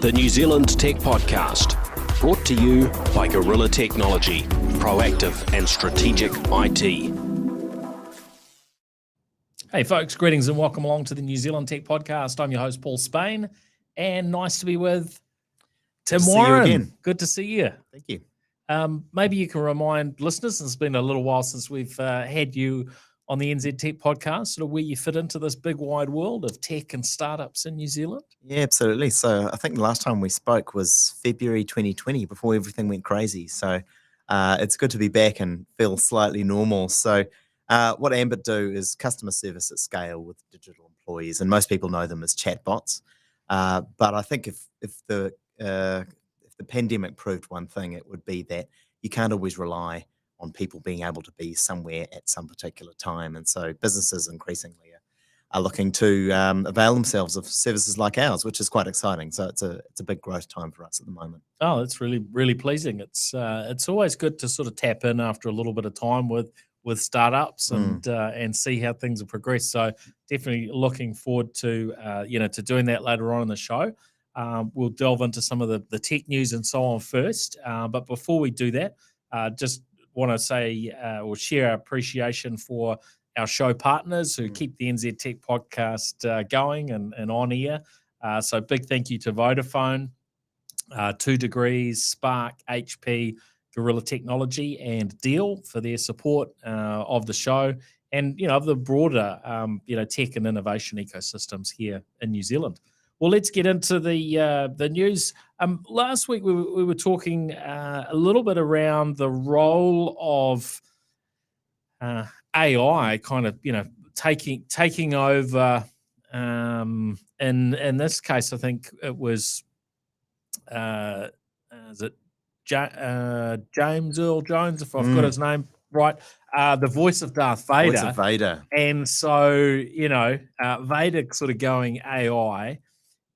The New Zealand Tech Podcast, brought to you by Gorilla Technology, proactive and strategic IT. Hey folks, greetings and welcome along to the New Zealand Tech Podcast. I'm your host, Paul Spain, and nice to be with Tim Warren. Again. Good to see you. Thank you. Maybe you can remind listeners, it's been a little while since we've had you on the NZ Tech Podcast, sort of where you fit into this big wide world of tech and startups in New Zealand. Yeah, absolutely. So I think the last time we spoke was February 2020, before everything went crazy. So it's good to be back and feel slightly normal. So what Ambit do is customer service at scale with digital employees, and most people know them as chatbots. But I think if the pandemic proved one thing, it would be that you can't always rely on people being able to be somewhere at some particular time. And so businesses increasingly are looking to avail themselves of services like ours, which is quite exciting. So it's a big growth time for us at the moment. Oh, it's really, really pleasing. It's always good to sort of tap in after a little bit of time with startups and see how things have progressed. So definitely looking forward to to doing that later on in the show. We'll delve into some of the tech news and so on first. But before we do that, just want to say or share our appreciation for our show partners who keep the NZ Tech Podcast going and on air. So big thank you to Vodafone, 2 Degrees, Spark, HP, Gorilla Technology, and Deal for their support of the show and of the broader tech and innovation ecosystems here in New Zealand. Well, let's get into the news. Last week we were talking a little bit around the role of AI, kind of taking over. In this case, I think it was is it James Earl Jones, if I've got his name right, the voice of Darth Vader. Voice of Vader. And so Vader sort of going AI.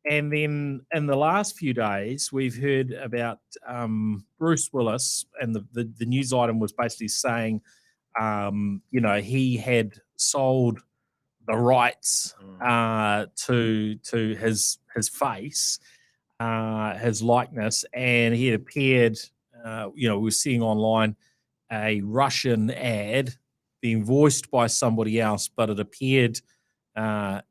And then in the last few days, we've heard about Bruce Willis, and the news item was basically saying, he had sold the rights to his face, his likeness, and he had appeared. We're seeing online a Russian ad being voiced by somebody else, but it appeared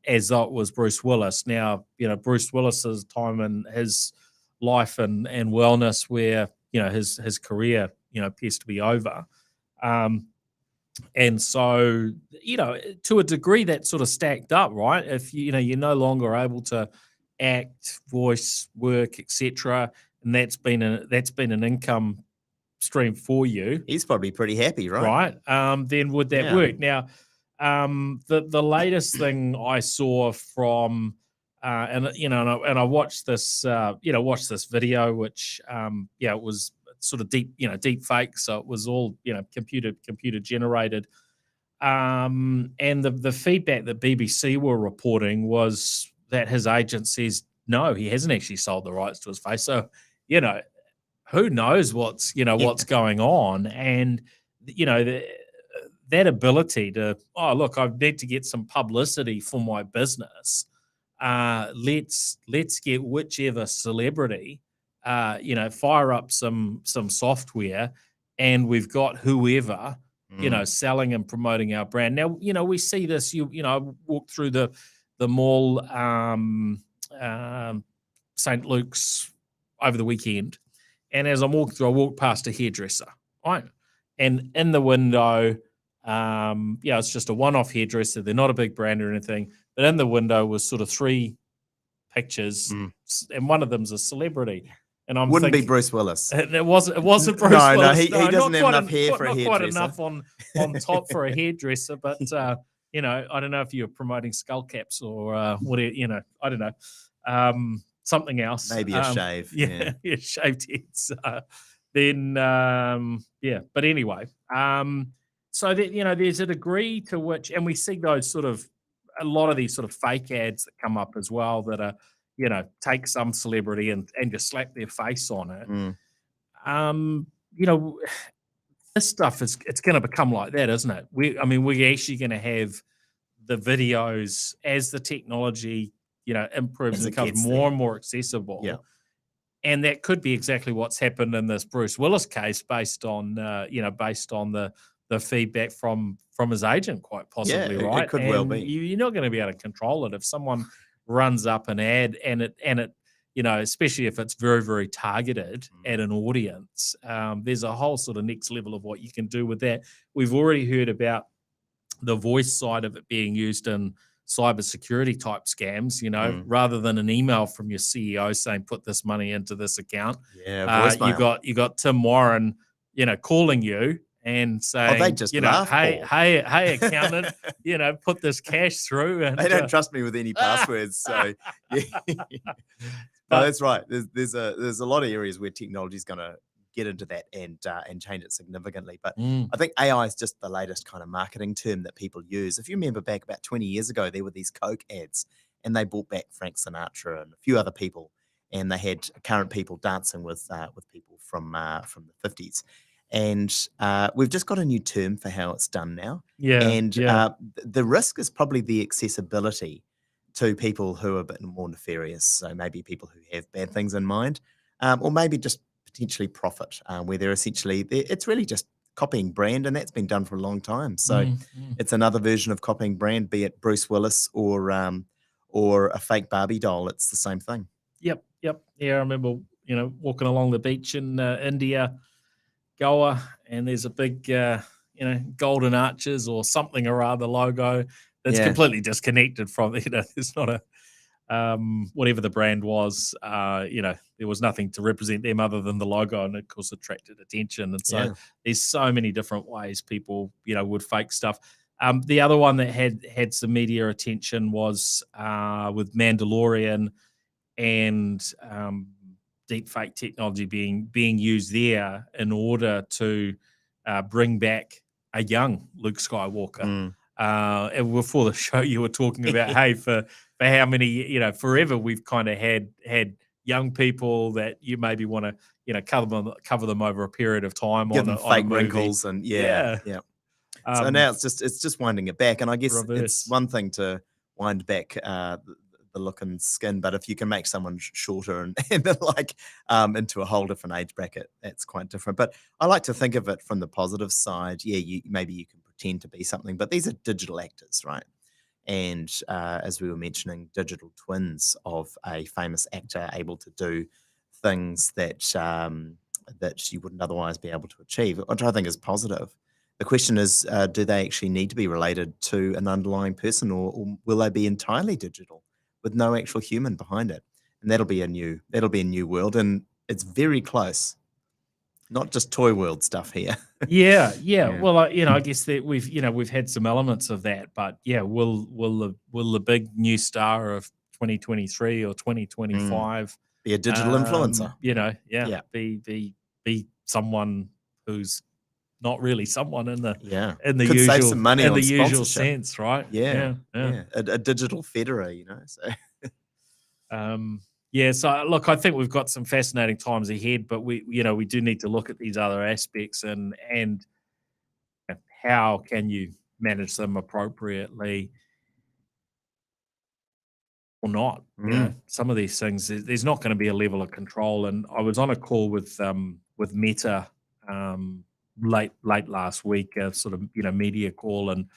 as though it was Bruce Willis. Now, Bruce Willis's time in his life and wellness, where his career appears to be over, and so to a degree that sort of stacked up, right? If you're no longer able to act, voice, work, etc., and that's been an income stream for you. He's probably pretty happy, right? Right. Then would that work? Now, the latest thing I saw from and I watched this video, which it was sort of deep fake, so it was all computer generated, and the feedback that BBC were reporting was that his agent says no, he hasn't actually sold the rights to his face. So who knows what's going on, and that ability to, look, I need to get some publicity for my business. Let's get whichever celebrity, fire up some software, and we've got whoever, selling and promoting our brand. Now, we see this. I walked through the mall, St. Luke's over the weekend, and as I'm walking through, I walked past a hairdresser, right, and in the window. It's just a one-off hairdresser. They're not a big brand or anything, but in the window was sort of 3 pictures, and one of them's a celebrity. And I'm Wouldn't thinking, be Bruce Willis. It wasn't Bruce Willis. No, he doesn't have enough hair for a hairdresser. Not quite enough on top for a hairdresser, but I don't know if you're promoting skull caps or whatever. I don't know, something else. Maybe a shave. Yeah, shaved heads. But anyway. So that there's a degree to which, and we see those a lot of these sort of fake ads that come up as well that are, take some celebrity and just slap their face on it. This stuff it's going to become like that, isn't it? We're actually going to have the videos as the technology, improves and becomes more and more accessible. Yeah. and that could be exactly what's happened in this Bruce Willis case, based on based on the feedback from his agent, quite possibly, it right? could And well be. you're not going to be able to control it if someone runs up an ad and it especially if it's very, very targeted at an audience. There's a whole sort of next level of what you can do with that. We've already heard about the voice side of it being used in cybersecurity type scams, rather than an email from your CEO saying, put this money into this account. Yeah, voicemail. You got Tim Warren, calling you and saying, they just laugh, hey, Paul. hey, accountant, put this cash through. And They don't trust me with any passwords, so yeah. No, that's right. There's a lot of areas where technology is going to get into that and change it significantly. But I think AI is just the latest kind of marketing term that people use. If you remember back about 20 years ago, there were these Coke ads, and they brought back Frank Sinatra and a few other people, and they had current people dancing with people from the 50s. And we've just got a new term for how it's done now. The risk is probably the accessibility to people who are a bit more nefarious. So maybe people who have bad things in mind, or maybe just potentially profit, where they're essentially, it's really just copying brand, and that's been done for a long time. So it's another version of copying brand, be it Bruce Willis or a fake Barbie doll. It's the same thing. Yep. Yeah, I remember, walking along the beach in India, Goa, and there's a big, golden arches or something or other logo that's completely disconnected from, there's not a, whatever the brand was, there was nothing to represent them other than the logo, and of course attracted attention. And so there's so many different ways people, would fake stuff. The other one that had some media attention was with Mandalorian and deepfake technology being used there in order to bring back a young Luke Skywalker. And before the show, you were talking about, hey, for how many, forever we've kind of had young people that you maybe want to, cover them over a period of time, give them fake on a wrinkles, and so now it's just winding it back, and I guess it's one thing to wind back the look and skin, but if you can make someone shorter and then into a whole different age bracket, that's quite different. But I like to think of it from the positive side. Maybe you can pretend to be something, but these are digital actors, right? And as we were mentioning, digital twins of a famous actor able to do things that that you wouldn't otherwise be able to achieve, which I think is positive. The question is, do they actually need to be related to an underlying person, or will they be entirely digital with no actual human behind it? And that'll be a new world, and it's very close. Not just toy world stuff here. Yeah. Well, I guess that we've had some elements of that, but will the big new star of 2023 or 2025 be a digital influencer? Be someone who's not really someone in the could usual, save some money in on the usual sponsorship. sense, right? A digital Federer, So. So look, I think we've got some fascinating times ahead, but we do need to look at these other aspects and how can you manage them appropriately or not. Some of these things, there's not going to be a level of control. And I was on a call with Meta late last week, a sort of media call, and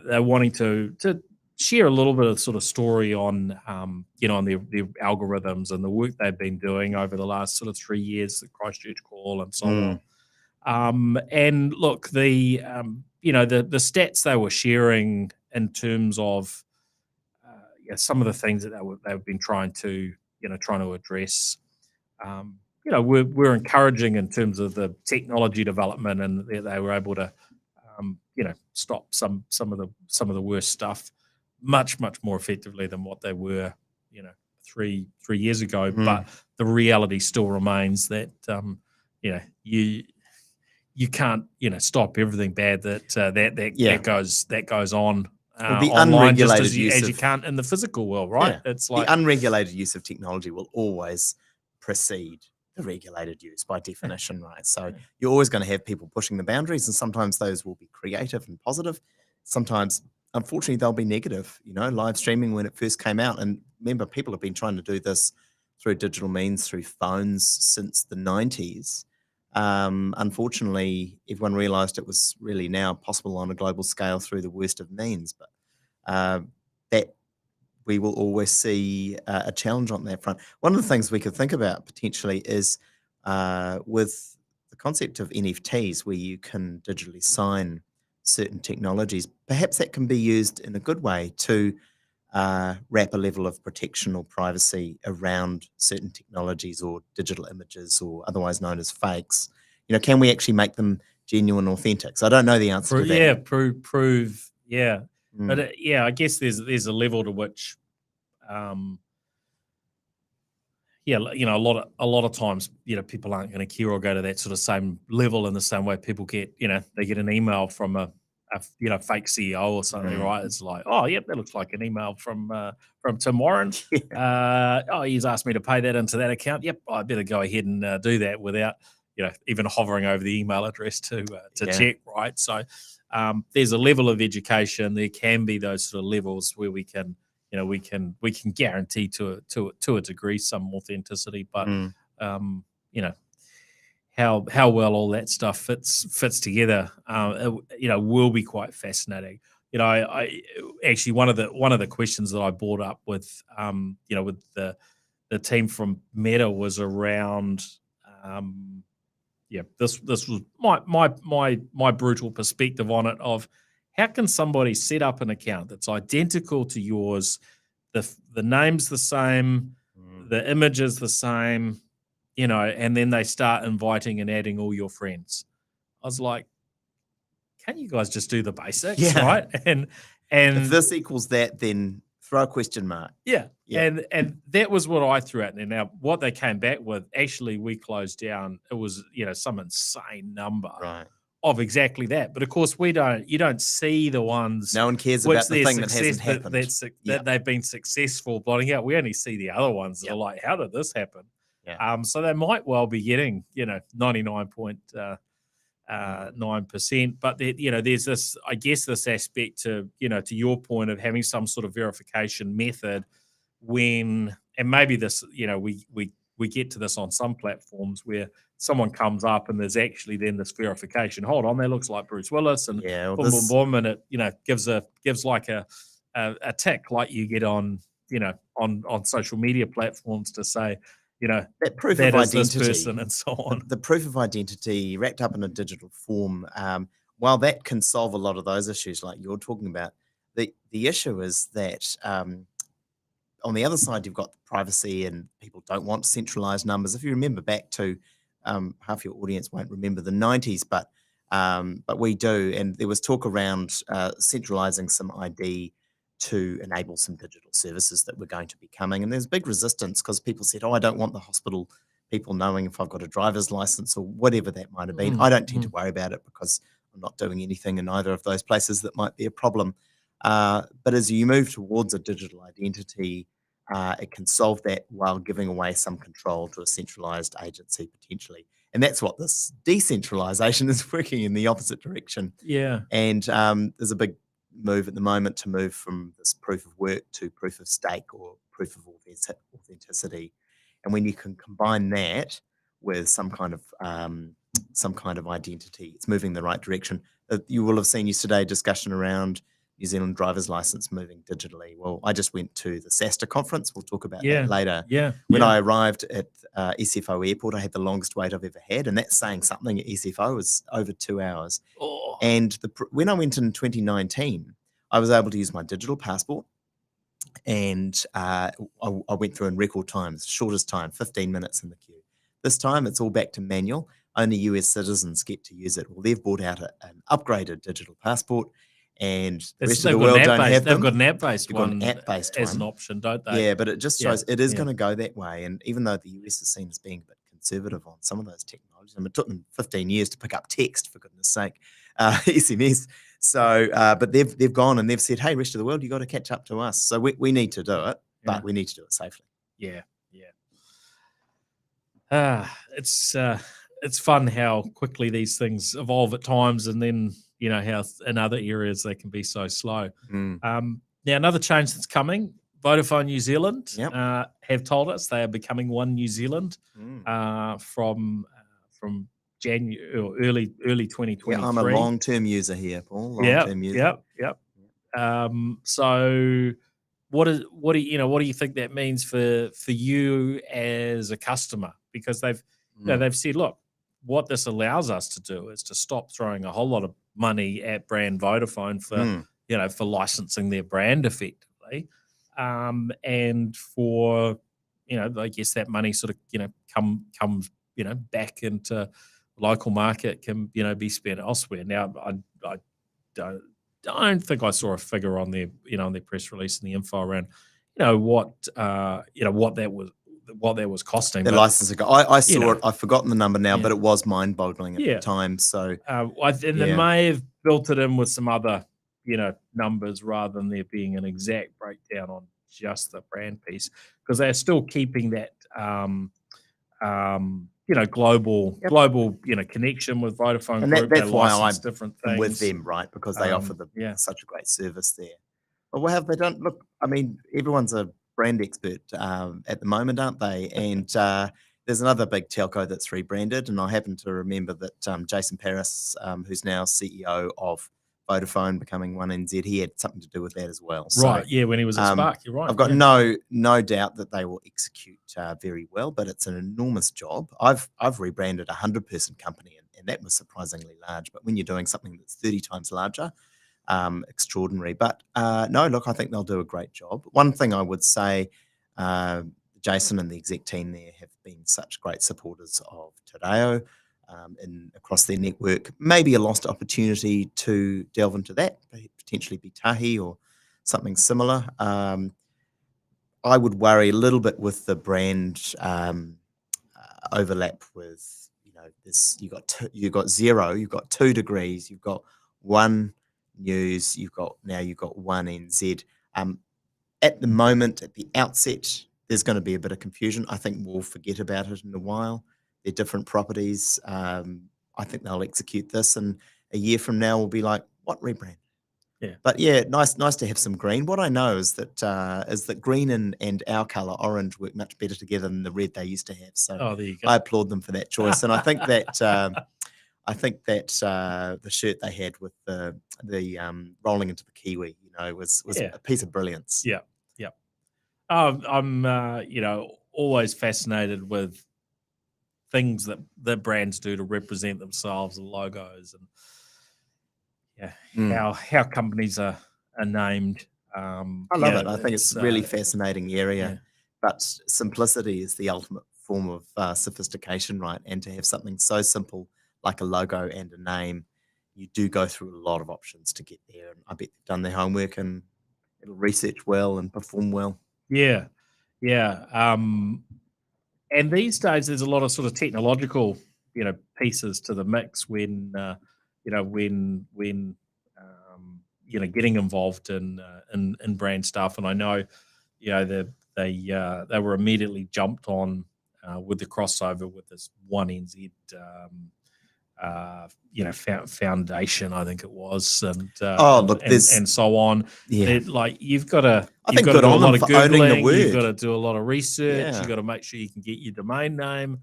they're wanting to share a little bit of sort of story on on the algorithms and the work they've been doing over the last sort of 3 years, the Christchurch call and so on. And look, the the stats they were sharing in terms of some of the things that they've been trying to address. We're encouraging in terms of the technology development, and they were able to stop some of the worst stuff much more effectively than what they were 3 years ago. But the reality still remains that you can't stop everything bad that goes on the online, just unregulated as use you of, can't in the physical world, right? It's like the unregulated use of technology will always precede the regulated use by definition, right? So you're always going to have people pushing the boundaries, and sometimes those will be creative and positive. Sometimes, unfortunately, they'll be negative. Live streaming when it first came out, and remember, people have been trying to do this through digital means, through phones since the 90s. Unfortunately, everyone realised it was really now possible on a global scale through the worst of means, but that we will always see a challenge on that front. One of the things we could think about potentially is with the concept of NFTs, where you can digitally sign certain technologies, perhaps that can be used in a good way to wrap a level of protection or privacy around certain technologies or digital images or otherwise known as fakes. Can we actually make them genuine, authentic? So I don't know the answer to that. Yeah, prove. Yeah, Mm. but I guess there's a level to which, a lot of times, people aren't going to care or go to that sort of same level in the same way people get, they get an email from a fake CEO or something, right? It's like, oh, yep, that looks like an email from Tim Warren. He's asked me to pay that into that account. Yep, I better go ahead and do that without, even hovering over the email address to check, right? So there's a level of education. There can be those sort of levels where we can guarantee to a degree some authenticity, but how well all that stuff fits together, will be quite fascinating. I actually one of the questions that I brought up with with the team from Meta was around this was my brutal perspective on it of how can somebody set up an account that's identical to yours, the name's the same, the image is the same, and then they start inviting and adding all your friends. I was like, can't you guys just do the basics, right? And if this equals that, then throw a question mark. Yeah. And that was what I threw at them. Now, what they came back with, actually, we closed down. It was, some insane number of exactly that. But of course, you don't see the ones. No one cares about the thing that hasn't happened. That they've been successful blotting out. We only see the other ones that are like, how did this happen? Yeah. So they might well be getting, 99.9%, but there's this, I guess, this aspect to to your point of having some sort of verification method when, and maybe this, we get to this on some platforms where someone comes up and there's actually then this verification. Hold on, that looks like Bruce Willis, and boom, boom, boom, and it gives like a tick like you get on on social media platforms to say, that proof that of is identity, this person and so on. The proof of identity wrapped up in a digital form, while that can solve a lot of those issues like you're talking about, the issue is that on the other side, you've got the privacy and people don't want centralized numbers. If you remember back to half your audience won't remember the 90s, but we do. And there was talk around centralizing some ID to enable some digital services that were going to be coming. And there's big resistance because people said, I don't want the hospital people knowing if I've got a driver's license or whatever that might have been. I don't tend to worry about it because I'm not doing anything in either of those places that might be a problem. But as you move towards a digital identity, it can solve that while giving away some control to a centralized agency potentially. And that's what this decentralization is working in the opposite direction. Yeah. And there's a big move at the moment to move from this proof of work to proof of stake or proof of authenticity. And when you can combine that with some kind of identity, it's moving in the right direction. You will have seen yesterday discussion around New Zealand driver's license moving digitally. Well, I just went to the SASTA conference. We'll talk about that later. Yeah. When I arrived at SFO airport, I had the longest wait I've ever had. And that's saying something at SFO. It was over 2 hours. Oh. And when I went in 2019, I was able to use my digital passport. And I went through in record times, shortest time, 15 minutes in the queue. This time, it's all back to manual. Only US citizens get to use it. Well, they've brought out an upgraded digital passport. And the rest of the world don't have them. They've got an app-based one an app-based as an option, don't they? Yeah, but it just shows it is going to go that way. And even though the US is seen as being a bit conservative on some of those technologies, and it took them 15 years to pick up text, for goodness sake, SMS. So, but they've gone and they've said, hey, rest of the world, you got to catch up to us. So we need to do it, but we need to do it safely. Yeah. It's fun how quickly these things evolve at times, and then how in other areas they can be so slow. Now, another change that's coming, Vodafone New Zealand Yep. have told us they are becoming One New Zealand from January or early 2023. Yeah, I'm a long-term user here, Paul. Yeah, Long-term user. yep. So what do you think that means for you as a customer? Because they've said, look, what this allows us to do is to stop throwing a whole lot of money at brand Vodafone for licensing their brand effectively, and for I guess that money sort of comes back into local market, can be spent elsewhere. Now I don't think I saw a figure on their on their press release and the info around what that was costing. The but, licensing. I saw know. it. I've forgotten the number now, Yeah. but it was mind-boggling at Yeah. the time. So They may have built it in with some other numbers rather than there being an exact breakdown on just the brand piece, because they're still keeping that global connection with Vodafone and Group. that's They why license I'm different things with them, right? Because they offer such a great service there. But what have they done? Look, I mean, everyone's a brand expert at the moment, aren't they? And there's another big telco that's rebranded, and I happen to remember that Jason Paris, who's now CEO of Vodafone, becoming One NZ, he had something to do with that as well. Right? So, Yeah, when he was at Spark, you're right. I've got no doubt that they will execute very well, but it's an enormous job. I've rebranded a 100-person company, and that was surprisingly large. But when you're doing something that's 30 times larger, extraordinary. But no, look, I think they'll do a great job. One thing I would say, Jason and the exec team there have been such great supporters of Tadeo across their network. Maybe a lost opportunity to delve into that, potentially be Tahi or something similar. I would worry a little bit with the brand overlap with this. You got Xero, you've got 2 degrees, you've got One News, you've got One NZ. At the moment, at the outset, there's going to be a bit of confusion. I think we'll forget about it in a while. They're different properties. I think they'll execute this, and a year from now, we'll be like, what rebrand? Yeah. But yeah, nice to have some green. What I know is that green and our colour, orange, work much better together than the red they used to have. So there you go. I applaud them for that choice, and I think that the shirt they had with the rolling into the kiwi, was a piece of brilliance. Yeah. I'm always fascinated with things that brands do to represent themselves and logos, and how companies are named. I love it. I think it's a really fascinating area. Yeah. But simplicity is the ultimate form of sophistication, right? And to have something so simple like a logo and a name, you do go through a lot of options to get there. And I bet they've done their homework and it'll research well and perform well. Yeah. And these days, there's a lot of sort of technological, pieces to the mix when getting involved in brand stuff. And I know, they were immediately jumped on with the crossover with this One NZ. Foundation, I think it was, and and so on. Yeah, You've got to. I think got to good do a on lot them of for owning the Googling. You've word. got to do a lot of research. Yeah. You've got to make sure you can get your domain name.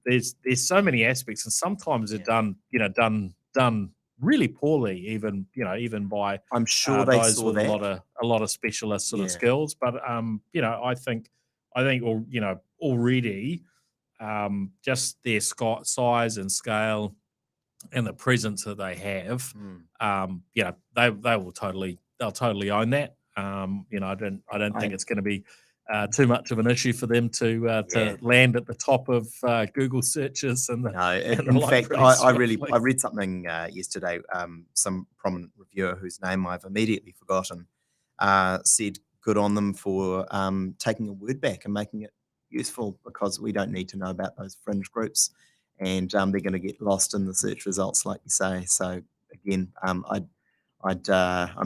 There's so many aspects, and sometimes they're done really poorly, even by I'm sure they those saw with that. a lot of specialist sort of Yeah. skills. But I think already. Just their size and scale and the presence that they have, they'll totally own that. I don't think it's going to be too much of an issue for them to land at the top of Google searches. And in fact, I read something yesterday. Some prominent reviewer whose name I've immediately forgotten said, "Good on them for taking a word back and making it useful, because we don't need to know about those fringe groups, and they're going to get lost in the search results, like you say." So again, I'm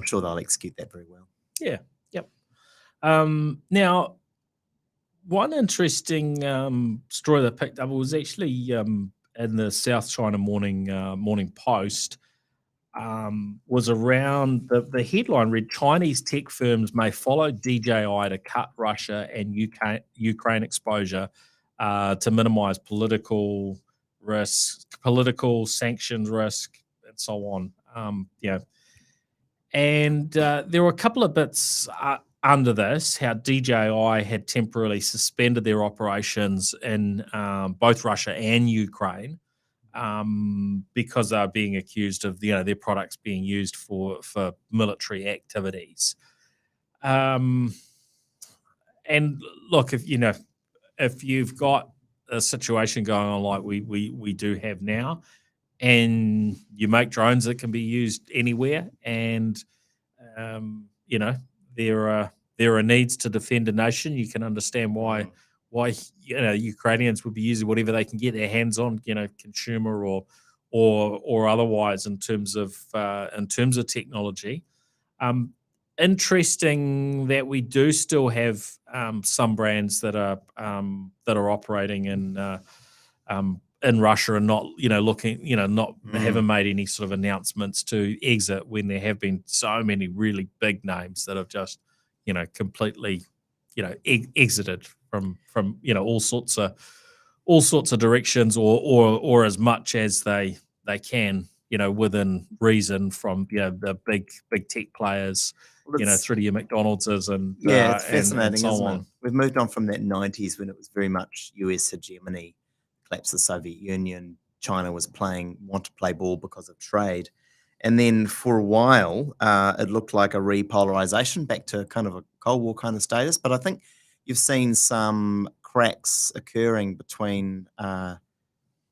sure they'll execute that very well. Yeah. Yep. Now, one interesting story that picked up was actually in the South China Morning Post. was around the headline read Chinese tech firms may follow DJI to cut Russia and Ukraine exposure to minimize political risk, political sanctions risk, and so on. And there were a couple of bits under this, how DJI had temporarily suspended their operations in both Russia and Ukraine because they are being accused of their products being used for military activities. And look, if you've got a situation going on like we do have now, and you make drones that can be used anywhere, and there are needs to defend a nation, you can understand why Ukrainians would be using whatever they can get their hands on, consumer or otherwise in terms of technology. Interesting that we do still have some brands that are operating in Russia and not looking haven't made any sort of announcements to exit, when there have been so many really big names that have just completely exited from all sorts of directions, or as much as they can within reason, from the big tech players, through to your McDonald's and it's fascinating, and so isn't on. it? We've moved on from that 90s when it was very much US hegemony, collapse of the Soviet Union. China wanted to play ball because of trade. And then for a while, it looked like a repolarization back to kind of a Cold War kind of status. But I think you've seen some cracks occurring between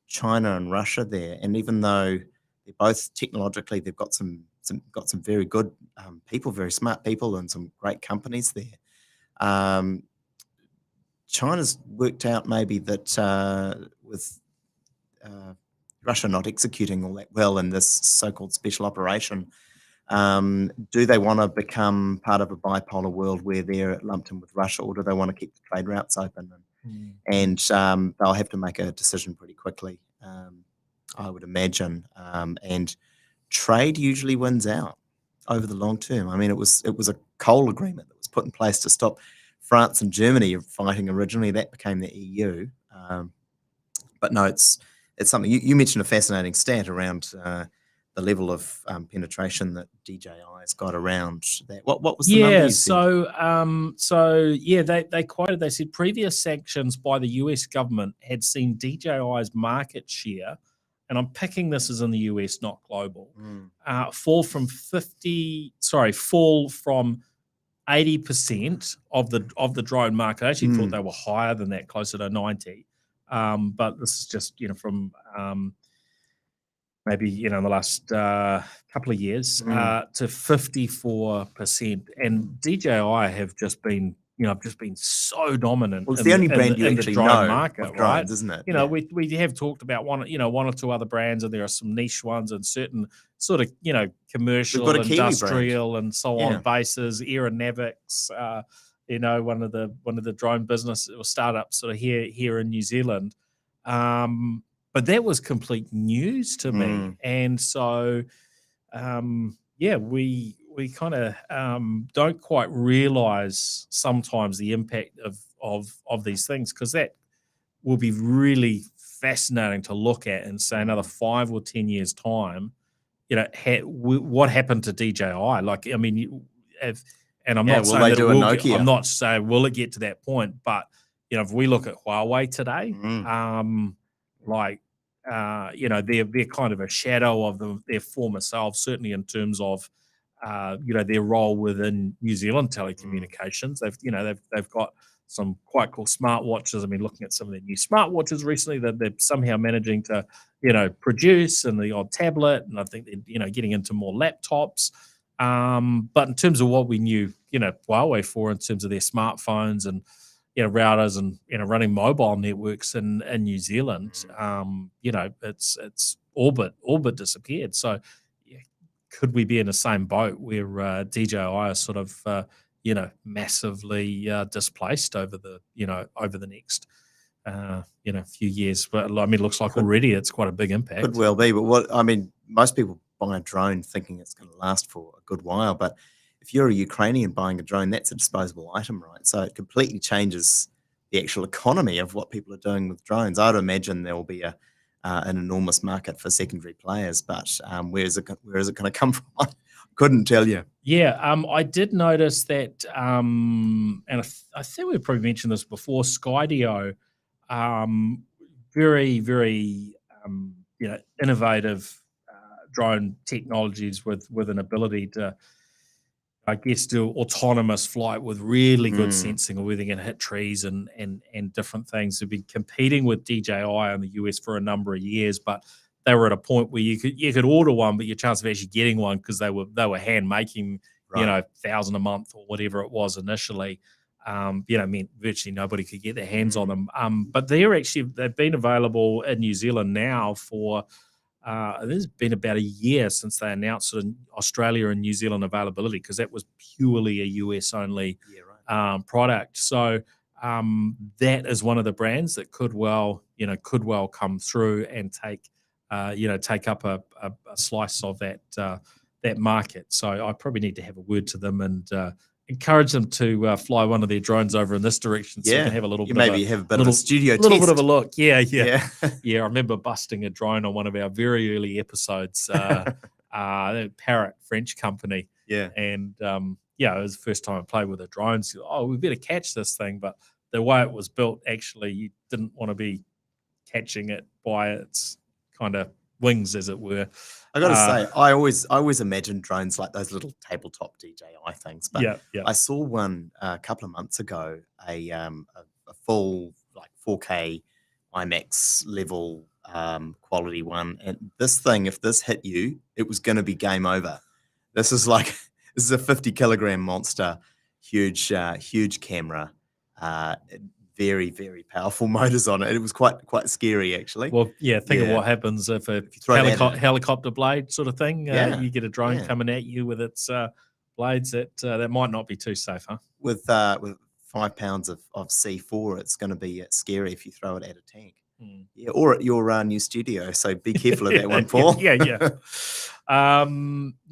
China and Russia there. And even though they're both technologically, they've got some very good people, very smart people, and some great companies there. China's worked out maybe that with Russia not executing all that well in this so-called special operation, do they want to become part of a bipolar world where they're lumped in with Russia, or do they want to keep the trade routes open? And they'll have to make a decision pretty quickly, I would imagine. And trade usually wins out over the long term. I mean, it was a coal agreement that was put in place to stop France and Germany fighting originally. That became the EU. But no, it's something. You mentioned a fascinating stat around the level of penetration that DJI has got around that. What was the number you said? They quoted, they said previous sanctions by the US government had seen DJI's market share, and I'm picking this as in the US, not global, fall from 80% of the drone market. I actually thought they were higher than that, closer to 90. But this is just from maybe in the last couple of years to 54%. And DJI have just been so dominant. Well, it's the only brand you actually know market, of drones, right? isn't it? We have talked about one or two other brands, and there are some niche ones and certain sort of commercial, industrial, and so on bases. Aeronavix, one of the drone business or startups sort of here in New Zealand. But that was complete news to me, and so we kind of don't quite realize sometimes the impact of these things, because that will be really fascinating to look at and say another 5 or 10 years time, what happened to DJI? Like, I mean, and I'm not saying that I'm not saying will it get to that point, but if we look at Huawei today, they're kind of a shadow of their former selves, certainly in terms of their role within New Zealand telecommunications. They've got some quite cool smartwatches. I mean, looking at some of their new smartwatches recently that they're somehow managing to produce, and the odd tablet, and I think they're getting into more laptops. But in terms of what we knew Huawei for, in terms of their smartphones and routers and running mobile networks in New Zealand, it's orbit disappeared. So could we be in the same boat where DJI are sort of massively displaced over the next few years? But I mean, it looks like already it's quite a big impact. Could well be, but most people buy a drone thinking it's going to last for a good while. But if you're a Ukrainian buying a drone, that's a disposable item, right? So it completely changes the actual economy of what people are doing with drones. I would imagine there will be an enormous market for secondary players, but where is it going to come from? I couldn't tell you. Yeah, I did notice that, and I think we probably mentioned this before. Skydio, very, very, innovative drone technologies with an ability to, I guess, do autonomous flight with really good sensing of where they're going to hit trees and different things. They've been competing with DJI in the US for a number of years, but they were at a point where you could order one, but your chance of actually getting one, because they were hand making, Right. 1,000 a month or whatever it was initially, meant virtually nobody could get their hands on them. But they've been available in New Zealand now for. It's been about a year since they announced it in Australia and New Zealand availability, because that was purely a US only product. So that is one of the brands that could well come through and take up a slice of that market. So I probably need to have a word to them and encourage them to fly one of their drones over in this direction, so we can have a little bit of a studio test. Little bit of a look. Yeah. I remember busting a drone on one of our very early episodes. Parrot, French company. Yeah. And it was the first time I played with a drone. So, we better catch this thing. But the way it was built, actually, you didn't want to be catching it by its kind of wings, as it were. I got to say, I always imagined drones like those little tabletop DJI things. But I saw one a couple of months ago, a full like 4K IMAX level quality one, and this thing, if this hit you, it was going to be game over. This is a 50-kilogram monster, huge camera, very, very powerful motors on it. It was quite scary, actually. Well, think of what happens if a helicopter blade sort of thing. You get a drone coming at you with its blades. That might not be too safe, huh? With 5 pounds of C4, it's going to be scary if you throw it at a tank. Yeah, or at your new studio. So be careful of that one, Paul.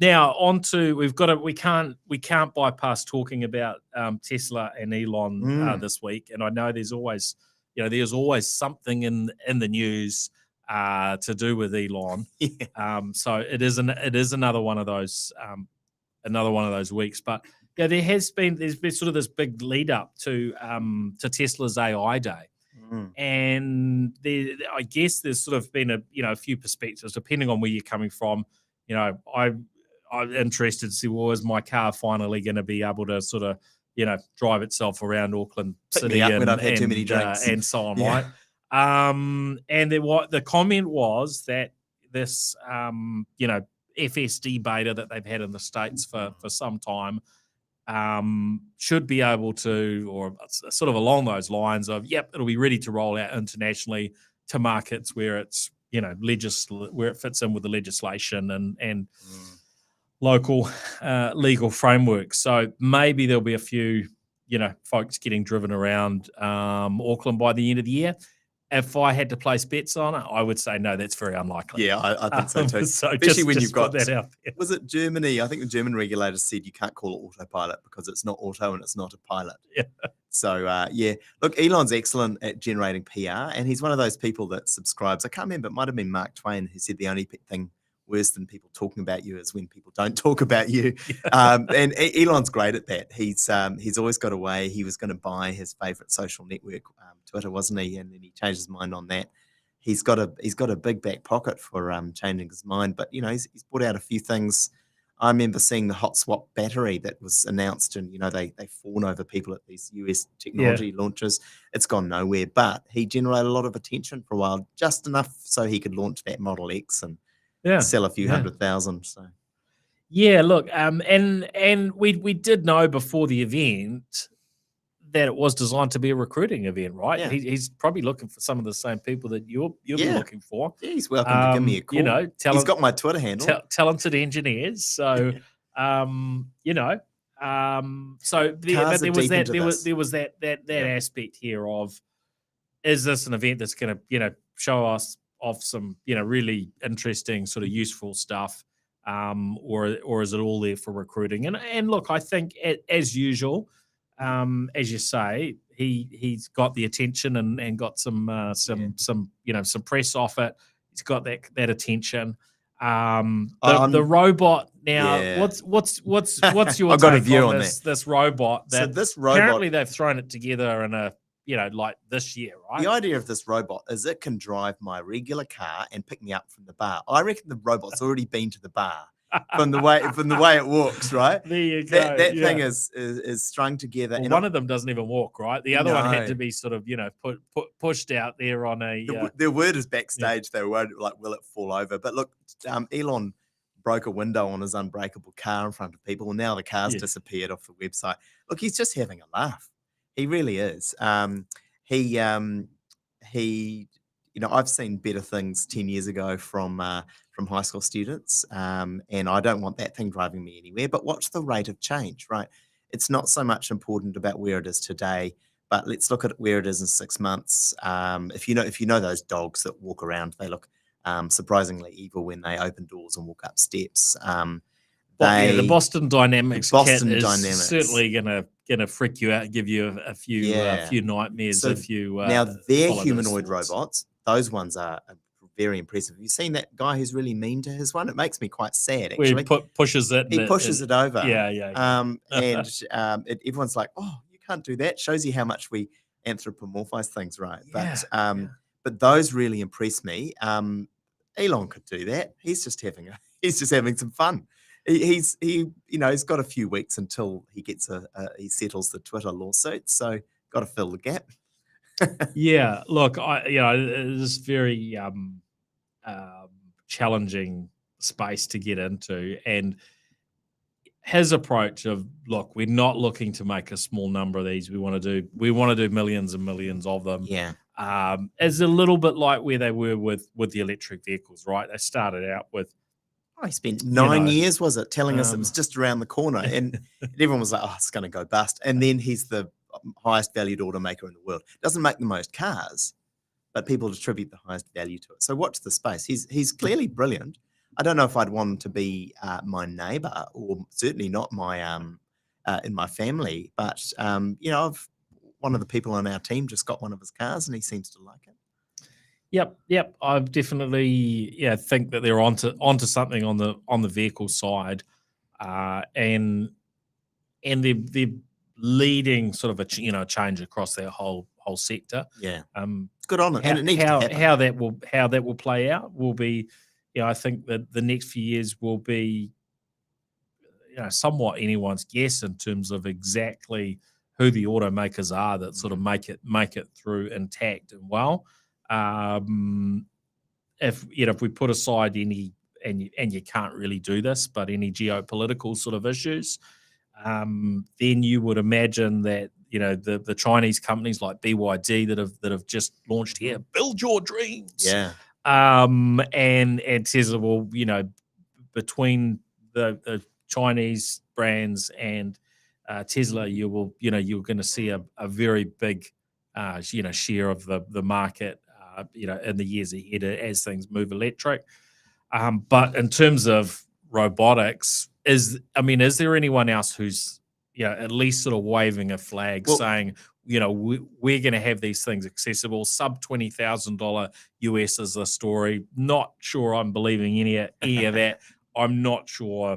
Now we can't bypass talking about Tesla and Elon this week. And I know there's always something in the news to do with Elon. So it is another one of those weeks. But there's been sort of this big lead up to Tesla's AI Day. And I guess there's sort of been a few perspectives depending on where you're coming from. I'm interested to see, is my car finally going to be able to sort of drive itself around Auckland City when I've had too many drinks and so on, right? And the comment was that this FSD beta that they've had in the States for some time should be able to, or sort of along those lines of, it'll be ready to roll out internationally to markets where it's, where it fits in with the legislation and local legal frameworks. So maybe there'll be a few, folks getting driven around Auckland by the end of the year. If I had to place bets on it, I would say no, that's very unlikely. Yeah, I think so too. So especially when you've got that out there. Was it Germany? I think the German regulators said you can't call it autopilot because it's not auto and it's not a pilot. Yeah. So look, Elon's excellent at generating PR, and he's one of those people that subscribes. I can't remember; it might have been Mark Twain who said the only thing worse than people talking about you is when people don't talk about you. And Elon's great at that. He's always got a way. He was going to buy his favorite social network, Twitter, wasn't he? And then he changed his mind on that. He's got a big back pocket for changing his mind. But he's brought out a few things. I remember seeing the hot swap battery that was announced, and they fawn over people at these US technology launches. It's gone nowhere, but he generated a lot of attention for a while, just enough so he could launch that Model X and sell a few 100,000. So look, and we did know before the event that it was designed to be a recruiting event, right? Yeah. He's probably looking for some of the same people that you'll be looking for. Yeah, he's welcome to give me a call. He's got my Twitter handle. Talented engineers. So, so there was that aspect here of, is this an event that's going to show us off some really interesting sort of useful stuff or is it all there for recruiting? And look, I think as usual, as you say, he's got the attention and got some press off it. He's got that attention. The robot now. Yeah. What's your I've got a take view on on this robot? So That this robot, apparently they've thrown it together in a like this year, right? the idea of this robot is it can drive my regular car and pick me up from the bar. I reckon the robot's already been to the bar from the way it walks, right? There you go. That thing is strung together. Well, and one of them doesn't even walk, right? The other one had No. to be sort of pushed out there on a. Their word is backstage. They were like, will it fall over? But look, Elon broke a window on his unbreakable car in front of people, and now the car's Yes. disappeared off the website. Look, he's just having a laugh. He really is. He, I've seen better things 10 years ago from high school students, and I don't want that thing driving me anywhere. But watch the rate of change, right? It's not so much important about where it is today, but let's look at where it is in 6 months. If you know those dogs that walk around, they look surprisingly evil when they open doors and walk up steps. The Boston Dynamics kit is Dynamics. certainly gonna freak you out, give you a few nightmares So if you now their follow those humanoid thoughts. robots, those ones are very impressive. Have you seen that guy who's really mean to his one? It makes me quite sad, Where actually. he pushes it. He pushes it over. Yeah. Everyone's like, "Oh, you can't do that." Shows you how much we anthropomorphize things, right? But those really impress me. Elon could do that. He's just having some fun. He's got a few weeks until he gets he settles the Twitter lawsuit, so got to fill the gap. Yeah, look, it is very challenging space to get into, and his approach of, look, we're not looking to make a small number of these. We want to do millions and millions of them. Yeah. Is a little bit like where they were with the electric vehicles, right? They started out with. I spent 9 years, was it, telling us it was just around the corner, and everyone was like, "Oh, it's going to go bust." And then he's the highest valued automaker in the world. Doesn't make the most cars, but people attribute the highest value to it. So watch the space. He's clearly brilliant. I don't know if I'd want him to be my neighbour, or certainly not my in my family. But one of the people on our team just got one of his cars, and he seems to like it. Yep. I definitely think that they're onto something on the vehicle side, and they're leading sort of a change across their whole sector. Yeah, it's good on it, and it needs to happen. How that will play out will be, I think that the next few years will be, somewhat anyone's guess in terms of exactly who the automakers are that sort of make it through intact and well. If we put aside any, and you can't really do this, but any geopolitical sort of issues, then you would imagine that the Chinese companies like BYD that have just launched here, build your dreams. Yeah. And Tesla will, between the Chinese brands and Tesla, you're going to see a very big share of the market in the years ahead as things move electric. But in terms of robotics, is there anyone else who's at least sort of waving a flag saying, we're going to have these things accessible, sub $20,000 US is the story. Not sure I'm believing any of that. I'm not sure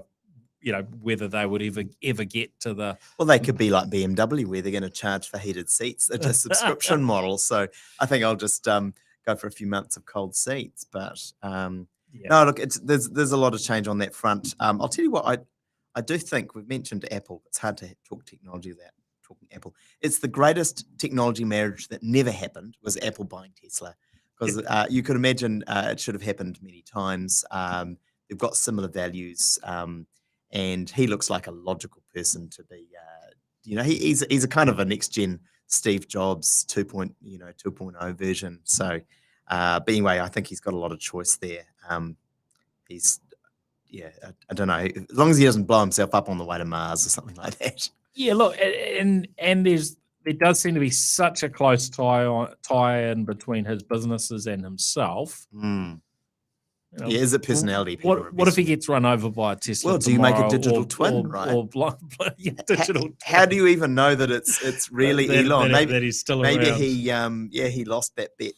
whether they would ever get to the. Well, they could be like BMW, where they're going to charge for heated seats. They're just subscription models. So I think I'll just go for a few months of cold seats. But no, look, there's a lot of change on that front. I'll tell you what, I do think we've mentioned Apple. It's hard to talk technology without talking Apple. It's the greatest technology marriage that never happened was Apple buying Tesla, because you could imagine it should have happened many times. They've got similar values, and he looks like a logical person to be. He's a kind of a next gen Steve Jobs 2.0 version. So, but anyway, I think he's got a lot of choice there. I don't know, as long as he doesn't blow himself up on the way to Mars or something like that. Yeah, look, and there does seem to be such a close tie in between his businesses and himself. Yeah, is it personality? People are What if he investing in? gets run over by a Tesla Well, do you make a tomorrow, digital twin, right? yeah, digital How twin, do you even know that it's really Elon? that he's still Maybe around? he lost that bet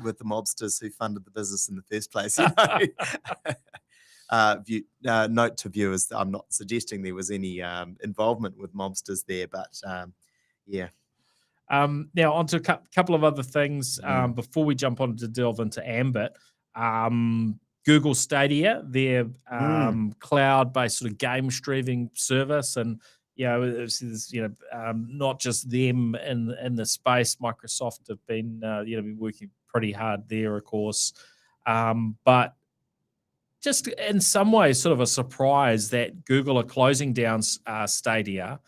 with the mobsters who funded the business in the first place. You know. Note to viewers: I'm not suggesting there was any involvement with mobsters there, but yeah. Now, on to a couple of other things before we jump on to delve into Ambit. Google Stadia, their cloud-based sort of game streaming service, and not just them in the space. Microsoft have been been working pretty hard there, of course, but just in some ways, sort of a surprise that Google are closing down Stadia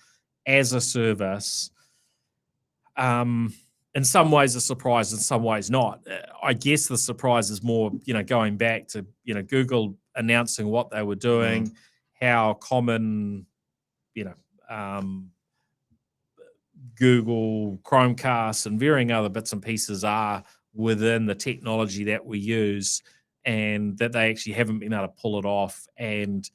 as a service. In some ways a surprise, in some ways not. I guess the surprise is more, going back to, Google announcing what they were doing, how common, Google Chromecast and varying other bits and pieces are within the technology that we use, and that they actually haven't been able to pull it off and,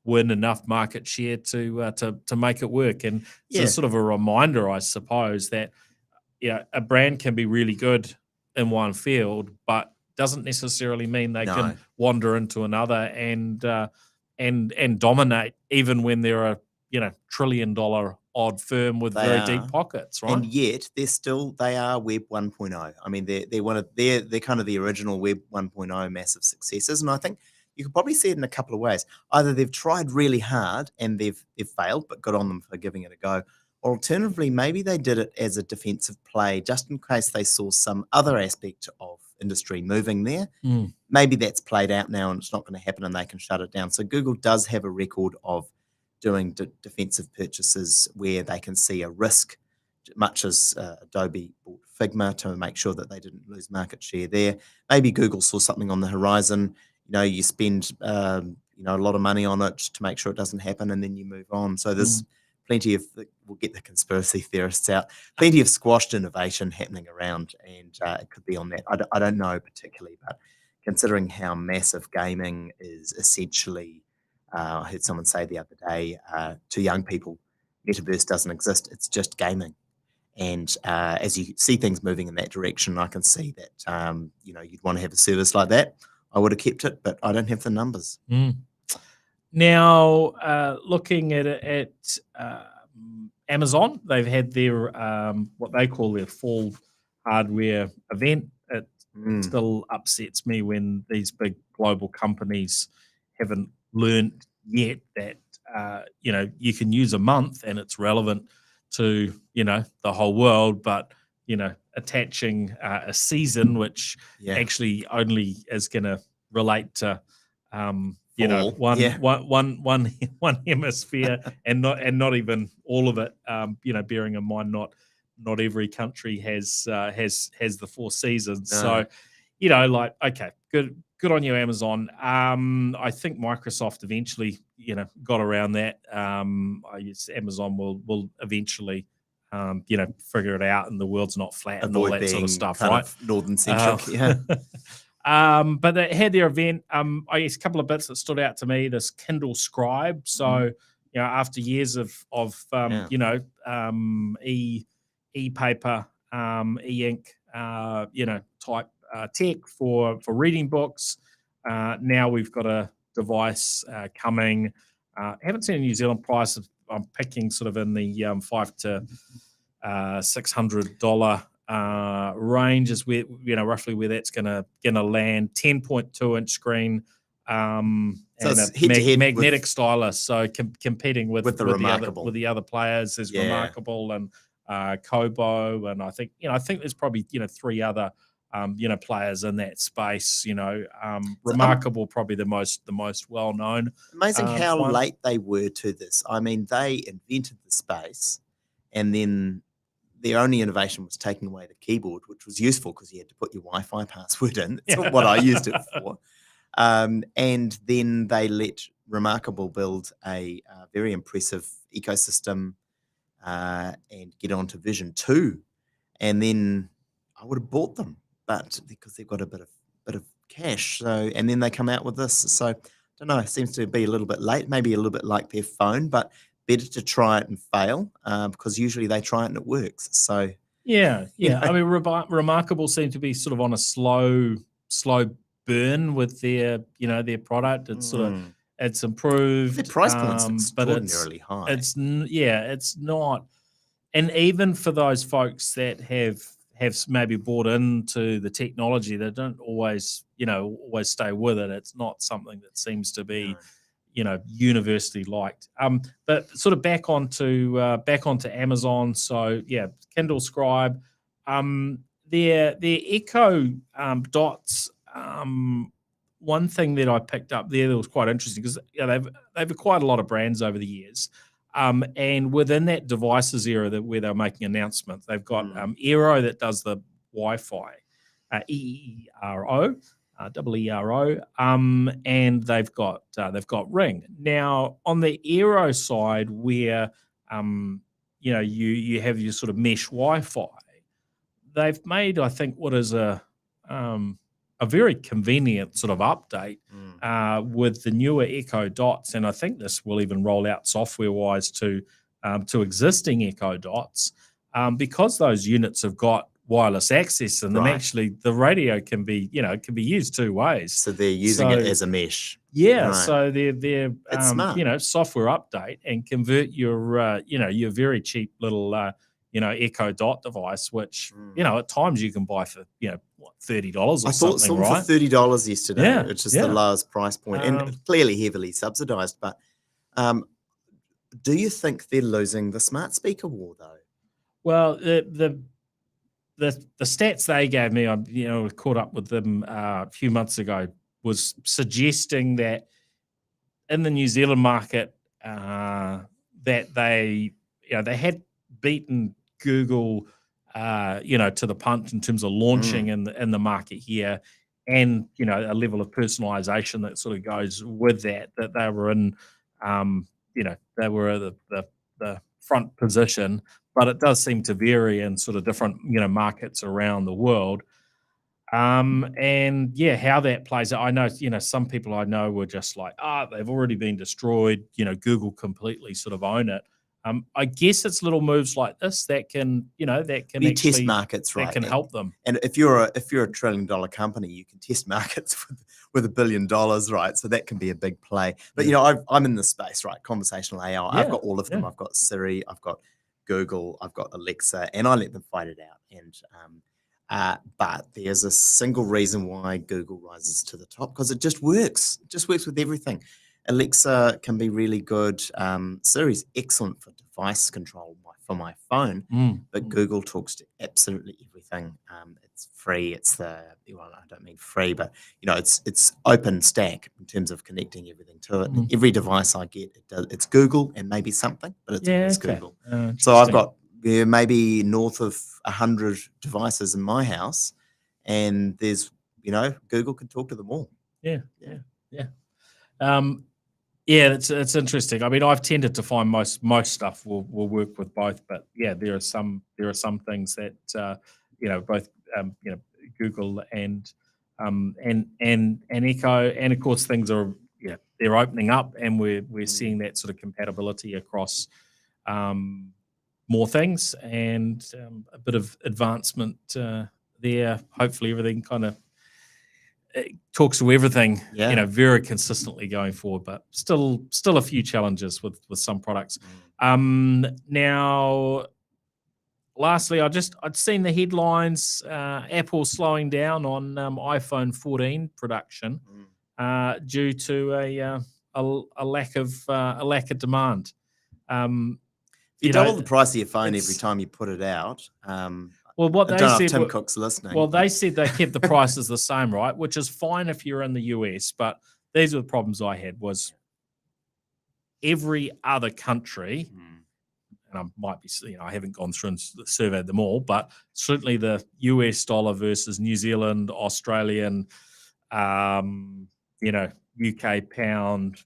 win enough market share to make it work. And it's sort of a reminder, I suppose, that a brand can be really good in one field, but doesn't necessarily mean they can wander into another and dominate, even when they're a $1 trillion odd firm with very deep pockets, right? And yet they are Web 1.0. I mean, they're kind of the original Web 1.0 massive successes, and I think you could probably see it in a couple of ways. Either they've tried really hard and they've failed, but good on them for giving it a go. Or alternatively, maybe they did it as a defensive play, just in case they saw some other aspect of industry moving there. Maybe that's played out now and it's not going to happen and they can shut it down. So Google does have a record of doing defensive purchases where they can see a risk, much as Adobe bought Figma to make sure that they didn't lose market share there. Maybe Google saw something on the horizon. You spend a lot of money on it to make sure it doesn't happen, and then you move on. So there's plenty of, we'll get the conspiracy theorists out, plenty of squashed innovation happening around, and it could be on that. I don't know particularly, but considering how massive gaming is essentially, I heard someone say the other day, to young people, metaverse doesn't exist, it's just gaming. And as you see things moving in that direction, I can see that, you'd want to have a service like that. I would have kept it, but I don't have the numbers. Now, looking at Amazon, they've had their what they call their fall hardware event. It still upsets me when these big global companies haven't learned yet that you can use a month and it's relevant to the whole world, but attaching a season, which actually only is going to relate to one hemisphere and not even all of it. Bearing in mind not every country has the 4 seasons. So okay, good on you, Amazon. I think Microsoft eventually got around that. I guess Amazon will eventually figure it out, and the world's not flat and all that sort of stuff, right? Of northern centric, but they had their event. I guess a couple of bits that stood out to me. This Kindle Scribe. So after years of e-paper, e-ink, type tech for reading books, now we've got a device coming. Haven't seen a New Zealand price. I'm picking sort of in the $500 to $600 range is where roughly where that's gonna land. 10.2-inch screen, and a magnetic stylus. So competing with the other players is Remarkable and Kobo, and I think there's probably 3 other players in that space. Remarkable, probably the most well known. Amazing how late they were to this. I mean, they invented the space, and then their only innovation was taking away the keyboard, which was useful because you had to put your Wi-Fi password in. That's what I used it for. And then they let Remarkable build a very impressive ecosystem and get onto Vision 2. And then I would have bought them, but because they've got a bit of bit of cash. So, and then they come out with this. So, I don't know. It seems to be a little bit late, maybe a little bit like their phone, but better to try it and fail because usually they try it and it works. So, Yeah, you yeah. know, I mean, Remarkable seem to be sort of on a slow burn with their product. It's sort of mm, it's their improved, price point's but it's extraordinarily high. it's not. And even for those folks that have maybe bought into the technology, they don't always stay with it. It's not something that seems to be No. universally liked. But sort of back onto Amazon. So yeah, Kindle Scribe, their Echo Dots. One thing that I picked up there that was quite interesting because they've acquired a lot of brands over the years. And within that devices era where they're making announcements, they've got Eero that does the Wi-Fi, EERO, EERO, and they've got Ring. Now on the Eero side, where you have your sort of mesh Wi-Fi, they've made, I think, what is a very convenient sort of update with the newer Echo Dots, and I think this will even roll out software-wise to existing Echo Dots because those units have got wireless access in them. Right. Actually, the radio can be used two ways. So they're using it as a mesh. Yeah, Right. so they're It's smart. software update and convert your very cheap little Echo Dot device, which at times you can buy for $30 or I thought something, some right? for $30 yesterday, Yeah, which is yeah. the lowest price point, and clearly heavily subsidized. But do you think they're losing the smart speaker war, though? Well, the stats they gave me, I caught up with them a few months ago, was suggesting that in the New Zealand market, that they had beaten Google, to the punch in terms of launching in the market here, and a level of personalization that sort of goes with that. That they were in, they were the front position, but it does seem to vary in sort of different markets around the world. And yeah, how that plays out. I know, some people I know were just like, they've already been destroyed. Google completely sort of own it. I guess it's little moves like this that can You test markets, that right? can help them. And if you're a $1 trillion company, you can test markets with $1 billion, right? So that can be a big play. But I'm in this space, right? Conversational AI. I've got all of them. Yeah. I've got Siri, I've got Google, I've got Alexa, and I let them fight it out. And but there's a single reason why Google rises to the top, because it just works. It just works with everything. Alexa can be really good. Siri's excellent for device control for my phone, but Google talks to absolutely everything. It's free. I don't mean free, but it's open stack in terms of connecting everything to it. Every device I get, it's Google and maybe something, but it's always Google. So I've got maybe north of 100 devices in my house, and there's Google can talk to them all. Yeah. Yeah, it's interesting. I mean, I've tended to find most stuff will work with both, but yeah, there are some things that both Google and Echo, and of course things are they're opening up, and we're seeing that sort of compatibility across more things, and a bit of advancement there. Hopefully, everything kind of talks to everything, very consistently going forward, but still a few challenges with some products. Now, lastly, I'd seen the headlines: Apple slowing down on iPhone 14 production due to a lack of demand. You double the price of your phone every time you put it out. Well, what I they don't know said, if Tim Cook's listening. well, they said they kept the prices the same, right? Which is fine if you're in the US, but these are the problems I had. Was every other country, and I might be, I haven't gone through and surveyed them all, but certainly the US dollar versus New Zealand, Australian, UK pound,